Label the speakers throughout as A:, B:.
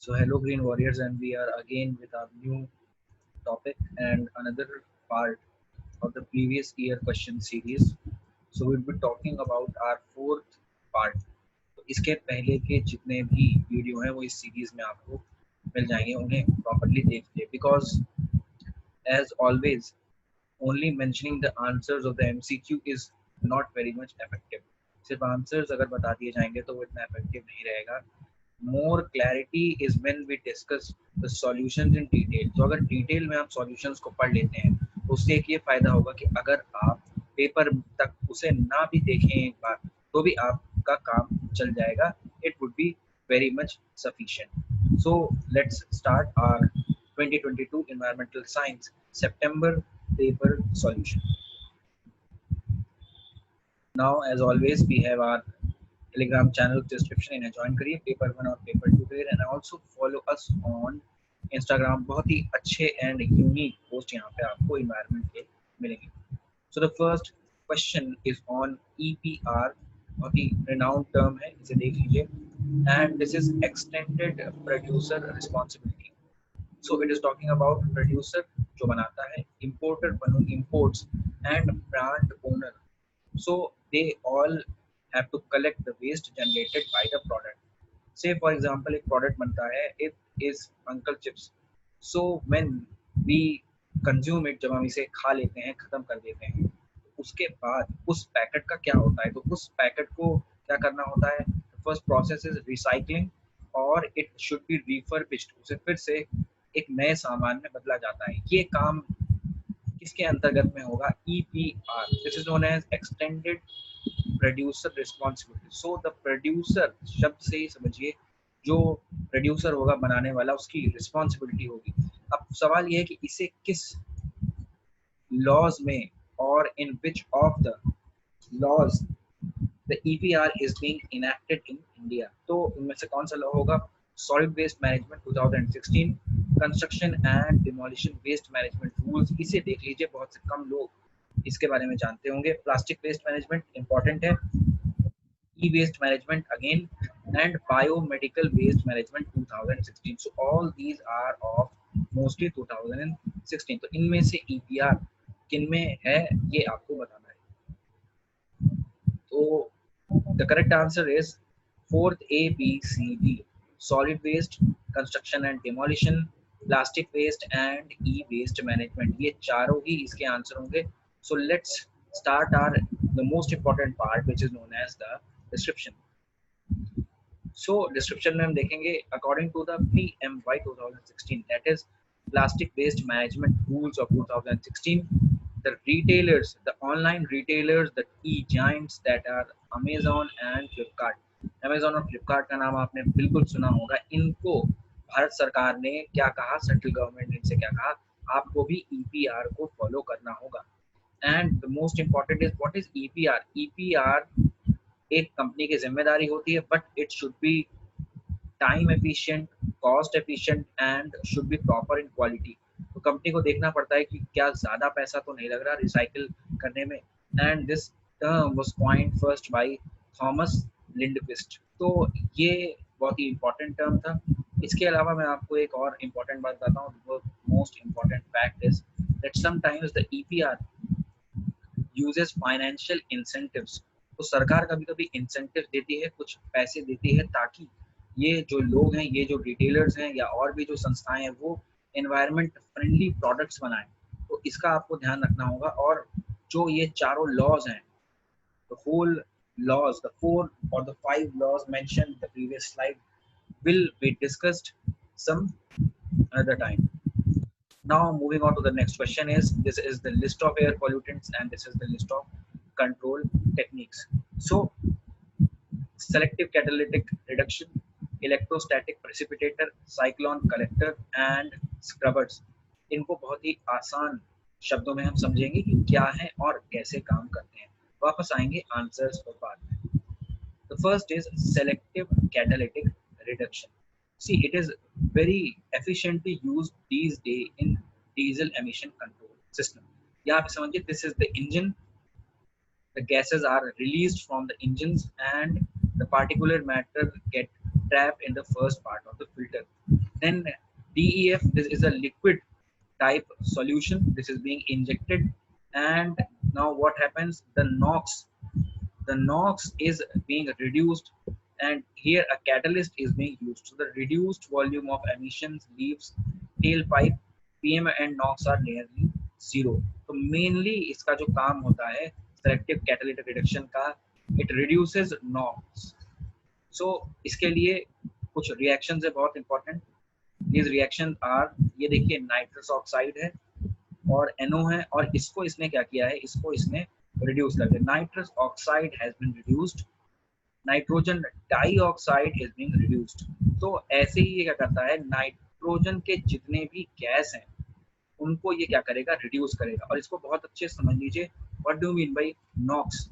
A: So hello Green Warriors, and we are again with our new topic and another part of the previous year question series. So we'll be talking about our fourth part. तो इसके पहले के जितने भी video हैं वो इस series में आपको मिल जाएंगे, उन्हें प्रॉपर्ली देख लीजिए because as always only mentioning the answers of the MCQ is not very much effective. सिर्फ आंसर्स अगर बता दिए जाएंगे तो वो इतना इफेक्टिव नहीं रहेगा. More clarity is when we discuss the solutions in detail. तो अगर डिटेल में आप सॉल्यूशंस को पढ़ लेते हैं तो उससे एक ये फायदा होगा कि अगर आप पेपर तक उसे ना भी देखें एक बार तो भी आपका काम चल जाएगा. It would be very much sufficient. So let's start our 2022 environmental science September paper solution. Now as always we have our Telegram channel description इन्हें ज्वाइन करिए पेपर 1 और पेपर 2 के लिए and also follow us on Instagram. बहुत ही अच्छे and unique post यहाँ पे आपको इन्वायरमेंट के मिलेंगे. So the first question is on EPR. बहुत ही रिनाउंड टर्म है, इसे देख लीजिए. And this is extended producer responsibility. So it is talking about producer जो बनाता है, importer imports and brand owner. So they all have to collect the waste generated by the product. Say for example, एक product बनता है, it is uncle chips. So when we consume it, जब हम इसे खा लेते हैं, खत्म कर देते हैं, उसके बाद उस पैकेट का क्या होता है? तो उस पैकेट को क्या करना होता है? फर्स्ट प्रोसेस इज रिसाइकलिंग और इट शुड बी रिफर्बिश्ड. उसे फिर से एक नए सामान में बदला जाता है. ये काम किसके अंतर्गत में होगा? EPR. This is known as extended producer responsibility. So the producer शब्द से ही समझिए जो प्रोड्यूसर होगा बनाने वाला, उसकी रिस्पॉन्सिबिलिटी होगी. अब सवाल यह है कि इसे किस लॉज में और in which of the laws the EPR is being enacted in India. तो इनमें से कौन सा लॉ होगा? Solid waste management 2016, construction and demolition waste management rules. इसे देख लीजिए, बहुत से कम लोग इसके बारे में जानते होंगे. प्लास्टिक वेस्ट मैनेजमेंट इंपॉर्टेंट है. E waste management again and biomedical waste management 2016. So all these are of mostly 2016. तो इनमें से EPR किन में है ये आपको बताना है. तो the correct answer is fourth A, B, C, D. Solid waste, construction and demolition, plastic waste and e-waste management. ये चारों ही इसके आंसर होंगे. So let's start our the most important part, which is known as the description. So description में हम देखेंगे according to the PMY 2016, that is Plastic Waste Management Rules of 2016. The retailers, the online retailers, the e-giants that are Amazon and Flipkart. Amazon और Flipkart का नाम आपने बिल्कुल सुना होगा. इनको भारत सरकार ने क्या कहा, सेंट्रल गवर्नमेंट ने इनसे क्या कहा, आपको भी EPR को फॉलो करना होगा. And the most important is what is EPR. EPR एक कंपनी की जिम्मेदारी होती है, but it should be time efficient, cost efficient and should be proper in quality. तो कंपनी को देखना पड़ता है कि क्या ज़्यादा पैसा तो नहीं लग रहा रिसाइकिल करने में. And this term was coined first by Thomas Lindhqvist. तो ये बहुत ही इम्पोर्टेंट टर्म था. इसके अलावा मैं आपको एक और इम्पोर्टेंट बात बताता हूँ. Most important fact is that sometimes the EPR uses financial incentives. तो सरकार कभी कभी इंसेंटिव देती है, कुछ पैसे देती है ताकि ये जो लोग हैं, ये जो रिटेलर्स हैं या और भी जो संस्थाएं हैं, वो एनवायरनमेंट फ्रेंडली प्रोडक्ट्स बनाएं. तो इसका आपको ध्यान रखना होगा. और जो ये चारों लॉज हैं, the whole laws, the 4 or the 5 laws mentioned in the previous slide will be discussed some another time. Now moving on to the next question is, this is the list of air pollutants and this is the list of control techniques. So selective catalytic reduction, electrostatic precipitator, cyclone collector and scrubbers. इनको बहुत ही आसान शब्दों में हम समझेंगे कि क्या है और कैसे काम करते हैं. वापस आएंगे आंसर्स पर बाद में. The first is selective catalytic reduction. See, it is very efficiently used these days in diesel emission control system. यहाँ पे समझिए, this is the engine. The gases are released from the engines and the particulate matter get trapped in the first part of the filter. Then DEF, this is a liquid type solution. This is being injected, and now what happens? The NOx is being reduced, and here a catalyst is being used. So the reduced volume of emissions leaves tailpipe. PM and NOx are nearly zero. तो mainly इसका जो काम होता है selective catalytic reduction का, it reduces NOx. So इसके लिए कुछ reactions है बहुत important. These reactions are, ये देखिए नाइट्रस ऑक्साइड है और NO है, और इसको इसने क्या किया है, इसको इसने रिड्यूस कर दिया. Nitrous oxide has been reduced, nitrogen dioxide is being reduced. तो ऐसे ही ये क्या करता है, नाइट्रोजन के जितने भी गैस हैं उनको ये क्या करेगा, रिड्यूस करेगा. और इसको बहुत अच्छे से समझ लीजिए, what do mean by NOx.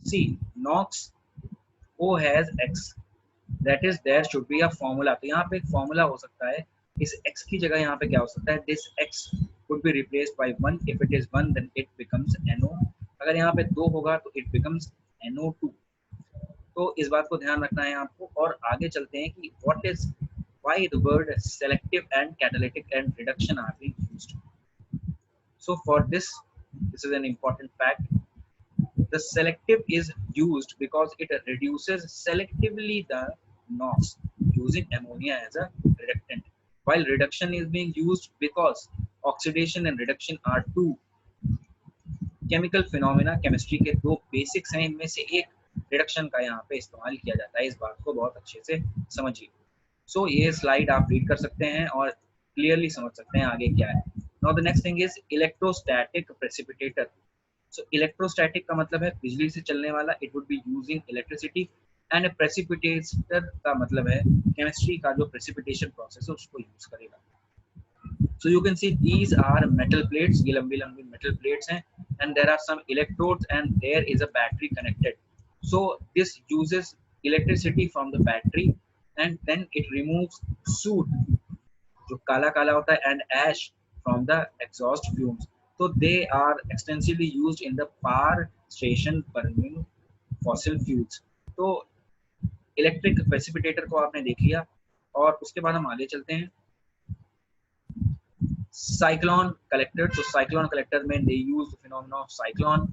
A: See NOx O has X, that is there should be a formula. तो यहाँ पे एक फॉर्मूला हो सकता है, इस x की जगह यहाँ पे क्या हो सकता है, this x would be replaced by 1. if it is 1 then it becomes NO. अगर यहाँ पे 2 होगा तो it becomes NO2. तो इस बात को ध्यान रखना है आपको. और आगे चलते हैं कि what is, why the word selective and catalytic and reduction are being used. So for this is an important fact. The selective is used because it reduces selectively the NOx using ammonia as a reductant, while reduction is being used because oxidation and reduction are two chemical phenomena. chemistry के दो basics हैं, इनमें से एक reduction का यहाँ पे इस्तेमाल किया जाता है. इस बात को बहुत अच्छे से समझिए. So ये slide आप read कर सकते हैं और clearly समझ सकते हैं आगे क्या है. Now the next thing is electrostatic precipitator. So electrostatic का मतलब है बिजली से चलने वाला, it would be using electricity, and a precipitator का मतलब है chemistry का जो precipitation process है उसको use करेगा. So you can see these are metal plates, ये लंबी लंबी metal plates हैं, and there are some electrodes and there is a battery connected. So this uses electricity from the battery and then it removes soot जो काला काला होता है and ash from the exhaust fumes. So they are extensively used in the power station burning fossil fuels. तो electric precipitator को आपने देख लिया और उसके बाद हम आगे चलते हैं. Cyclone collector. तो साइक्लोन कलेक्टर में दे यूज फिनोमेना ऑफ साइक्लोन.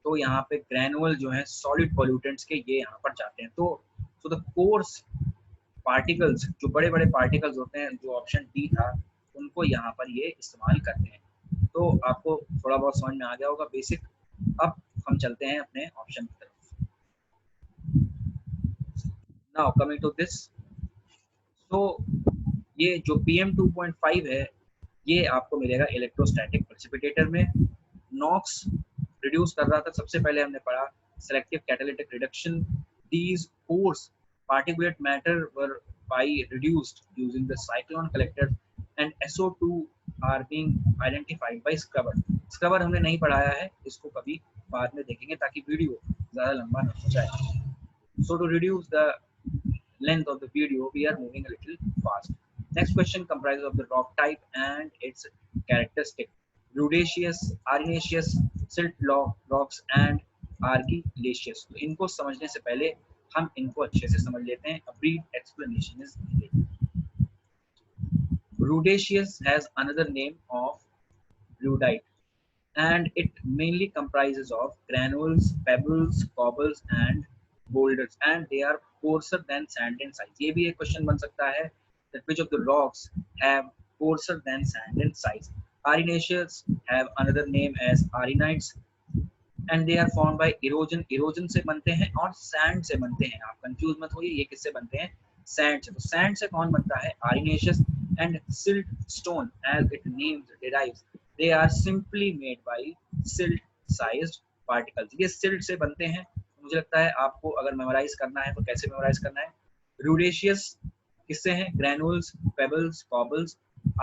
A: तो यहाँ पे ग्रेनुअल जो है सॉलिड पोल्यूटेंट्स के ये यहाँ पर जाते हैं. तो सो द कोर्स पार्टिकल्स, जो बड़े बड़े पार्टिकल्स होते हैं, जो ऑप्शन डी था, उनको यहाँ पर ये इस्तेमाल करते हैं. तो आपको थोड़ा बहुत समझ में आ गया होगा बेसिक. अब हम चलते हैं अपने ऑप्शन की तरफ. Now coming to this. तो ये जो PM 2.5 है ये आपको मिलेगा इलेक्ट्रोस्टैटिक प्रेसिपिटेटर में. नॉक्स रिड्यूस कर रहा था, सबसे पहले हमने पढ़ा selective catalytic reduction. These course particulate matter were by reduced using the cyclone collector, and SO2 are being identified by scrubber. Scrubber हमने नहीं पढ़ाया है, इसको कभी बाद में देखेंगे ताकि वीडियो ज़्यादा लंबा ना हो जाए. So to reduce the length of the video, we are moving a little fast. Next question comprises of the rock type and its characteristic. Rudaceous, arenaceous, silt rocks and argillaceous. तो इनको समझने से पहले हम इनको अच्छे से समझ लेते हैं. A brief explanation is needed. Rudaceous has another name of rudite, and it mainly comprises of granules, pebbles, cobbles, and boulders, and they are coarser than sand in size. ये भी एक क्वेश्चन बन सकता है that which of the rocks have coarser than sand in size. Arenaceous have another name as arenites, and they are formed by erosion. erosion से बनते हैं और sand से बनते हैं. आप कंफ्यूज मत होइए, ये किससे बनते हैं, sand से. तो sand से कौन बनता है, arenaceous. and siltstone as its name derives, they are simply made by silt sized particles. ये silt से बनते हैं. मुझे लगता है आपको अगर मेमोराइज करना है तो कैसे मेमोराइज करना है. rudaceous किससे हैं, granules, pebbles, cobbles.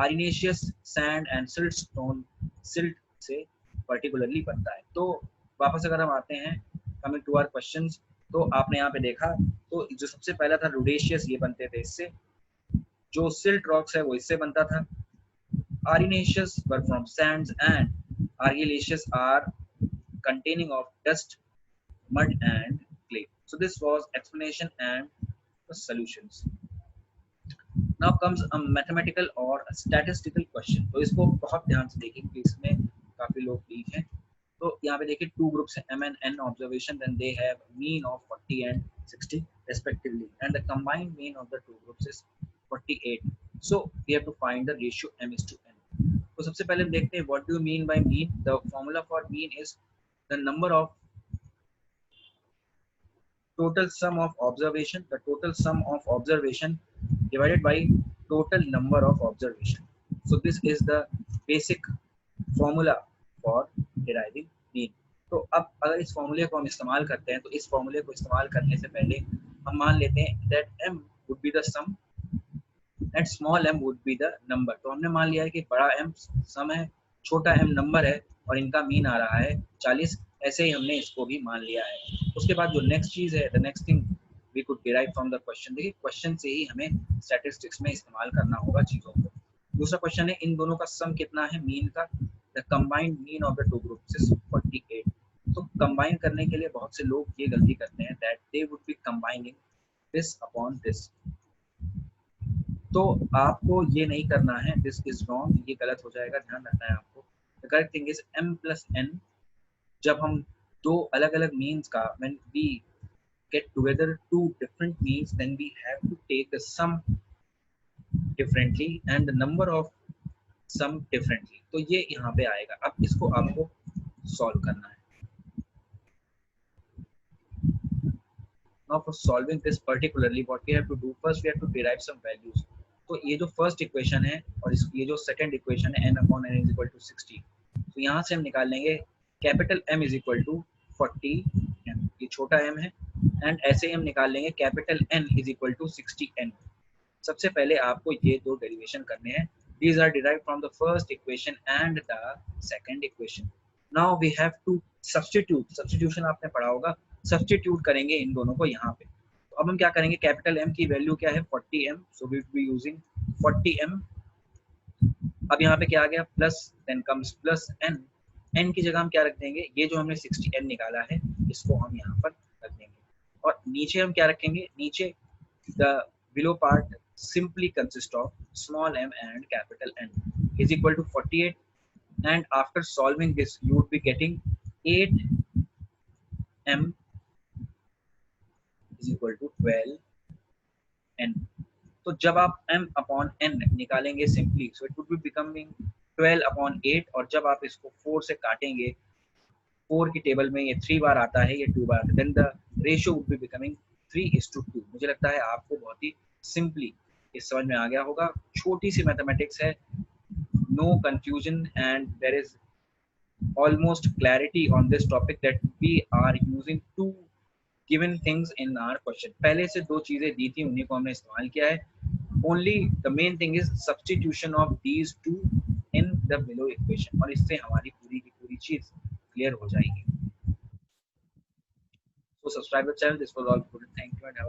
A: arenaceous sand and siltstone silt से particularly बनता है. तो वापस अगर हम आते हैं कमिंग टू आवर क्वेश्चंस, तो आपने यहाँ पे देखा तो जो सबसे पहला था rudaceous, ये बनते थे इससे. जो silt rocks है वो इससे बनता था. arenaceous were from sands and argillaceous are containing of dust, mud and clay. So this was explanation and the solutions. Now comes a mathematical और स्टैटिस्टिकल क्वेश्चन। तो इसको बहुत ध्यान से देखिए क्योंकि इसमें काफी लोग वीक हैं। तो यहाँ पे देखिए टू ग्रुप्स हैं m and n observation, then they have mean of 40 and 60 respectively and the combined mean of the two groups is 48. So we have to find the ratio m is to n. तो सबसे पहले हम देखते हैं what do you mean by mean. The formula for mean is the number of total sum of observation, the total sum of observation divided by total number of observation. So this is the basic formula for deriving mean. तो अब अगर इस फॉर्मूले को हम इस्तेमाल करते हैं तो इस फॉर्मूले को इस्तेमाल करने से पहले हम मान लेते हैं that m would be the sum and small m would be the number. तो हमने मान लिया है कि बड़ा m सम है, छोटा m नंबर है और इनका मीन आ रहा है 40। ऐसे ही हमने इसको भी मान लिया है। उसके बाद जो नेक्स्ट चीज है, the next thing we could derive from the question. देखिए क्वेश्चन से ही हमें स्टैटिस्टिक्स में इस्तेमाल करना होगा चीजों को। दूसरा क्वेश्चन है इन दोनों का सम कितना है मीन का। The combined mean of the two groups is 48। तो कंबाइन करने के लिए बहुत से लोग ये गलती करते हैं that they would be combining this upon this. तो आपको ये नहीं करना है, दिस इज रॉन्ग, ये गलत हो जाएगा, ध्यान रखना है आपको। The correct thing is m plus n। जब हम दो अलग अलग मीन्स का when we get together two different means, then we have to take the sum differently and the number of sum differently। तो ये यहाँ पे आएगा। अब इसको आपको सॉल्व करना है। Now for solving this particularly what we have to do, first we have to derive some values। तो ये जो फर्स्ट इक्वेशन है और ये जो सेकंड इक्वेशन है n upon n is equal to 60। तो यहाँ से हम निकाल लेंगे capital M is equal to 40m, ये छोटा m है, एंड ऐसे ही हम निकाल लेंगे capital N is equal to 60n। सबसे पहले आपको ये दो डेरिवेशन करने हैं। These are derived from the first equation and the second equation. Now we have to substitute। Substitution आपने पढ़ा होगा, सब्स्टिट्यूट करेंगे इन दोनों को यहाँ पे। तो अब हम क्या करेंगे, कैपिटल M की वैल्यू क्या है 40m, so we will be using 40m। अब यहाँ पे क्या आ गया plus, then comes plus n। n की जगह हम क्या रख देंगे, ये जो हमने 60n निकाला है इसको हम यहाँ पर रख देंगे। और नीचे हम क्या रखेंगे, नीचे the below part simply consists of small m and capital N is equal to 48, and after solving this you would be getting 8m is equal to 12n। तो जब आप m अपॉन n निकालेंगे simply, so it would be becoming 12 upon 8, और जब आप इसको 4 से काटेंगे, 4 की टेबल में ये 3 बार आता है, ये 2 बार, then the ratio would be becoming 3:2। मुझे लगता है आपको बहुत ही सिंपली ये समझ में आ गया होगा। छोटी सी मैथमेटिक्स है, no confusion, and there is almost clarity on this topic that we are using to given things in our question. पहले से दो चीजें दी थी, उन्हीं को हमने इस्तेमाल किया है। Only the main thing is substitution of these two in the below equation, और इससे हमारी पूरी की पूरी चीज क्लियर हो जाएगी। So subscribe the channel. This was all. Thank you and have